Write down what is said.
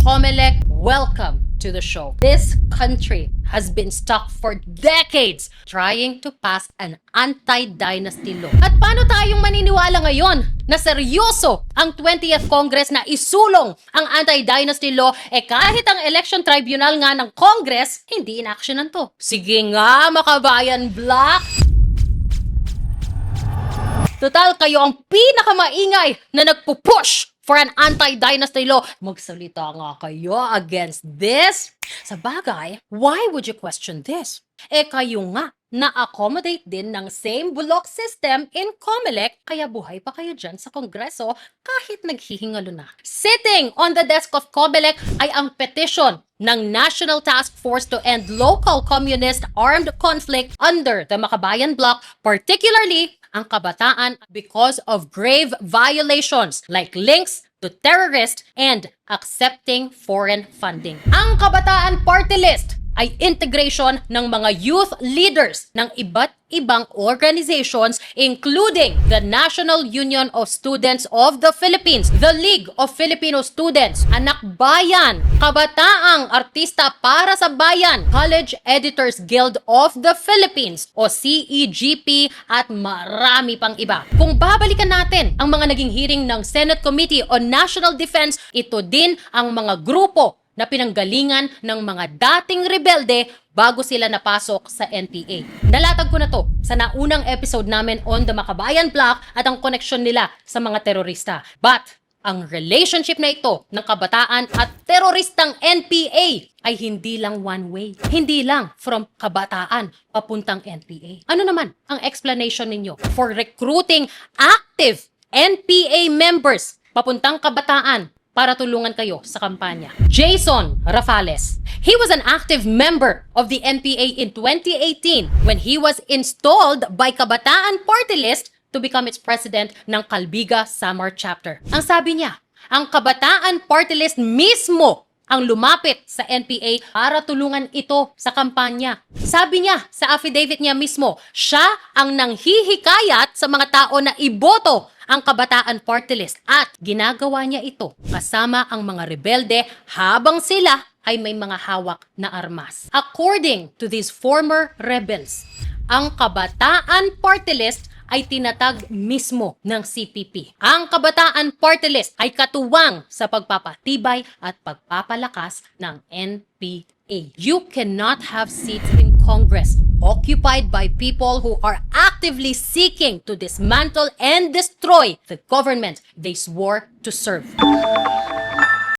COMELEC, welcome to the show. This country has been stuck for decades trying to pass an anti-dynasty law. At paano tayong maniniwala ngayon na seryoso ang 20th Congress na isulong ang anti-dynasty law kahit ang election tribunal nga ng Congress hindi inaksyonan to? Sige nga, Makabayan Block! Total, kayo ang pinakamaingay na nagpupush for an anti-dynasty law. Magsalita nga kayo against this. Sa bagay, why would you question this? Kayo nga, na-accommodate din ng same bulok system in COMELEC, kaya buhay pa kayo dyan sa Kongreso kahit naghihingalo na. Sitting on the desk of COMELEC ay ang petition ng National Task Force to End Local Communist Armed Conflict under the Makabayan Bloc, particularly ang kabataan because of grave violations like links to terrorists and accepting foreign funding. Ang Kabataan Party List ay integration ng mga youth leaders ng iba't ibang organizations including the National Union of Students of the Philippines, the League of Filipino Students, Anak Bayan, Kabataang Artista para sa Bayan, College Editors Guild of the Philippines o CEGP at marami pang iba. Kung babalikan natin ang mga naging hearing ng Senate Committee on National Defense, ito din ang mga grupo na pinanggalingan ng mga dating rebelde bago sila napasok sa NPA. Nalatag ko na to sa naunang episode namin on the Makabayan Bloc at ang koneksyon nila sa mga terorista. But ang relationship na ito ng kabataan at teroristang NPA ay hindi lang one way. Hindi lang from kabataan papuntang NPA. Ano naman ang explanation ninyo for recruiting active NPA members papuntang kabataan para tulungan kayo sa kampanya? Jason Rafales. He was an active member of the NPA in 2018 when he was installed by Kabataan Party List to become its president ng Kalbiga Samar Chapter. Ang sabi niya, ang Kabataan Party List mismo ang lumapit sa NPA para tulungan ito sa kampanya. Sabi niya sa affidavit niya mismo, siya ang nanghihikayat sa mga tao na iboto ang Kabataan Party List at ginagawa niya ito kasama ang mga rebelde habang sila ay may mga hawak na armas. According to these former rebels, ang Kabataan Party List ay tinatag mismo ng CPP. Ang Kabataan Party List ay katuwang sa pagpapatibay at pagpapalakas ng NPA. You cannot have seats in Congress occupied by people who are actively seeking to dismantle and destroy the government they swore to serve.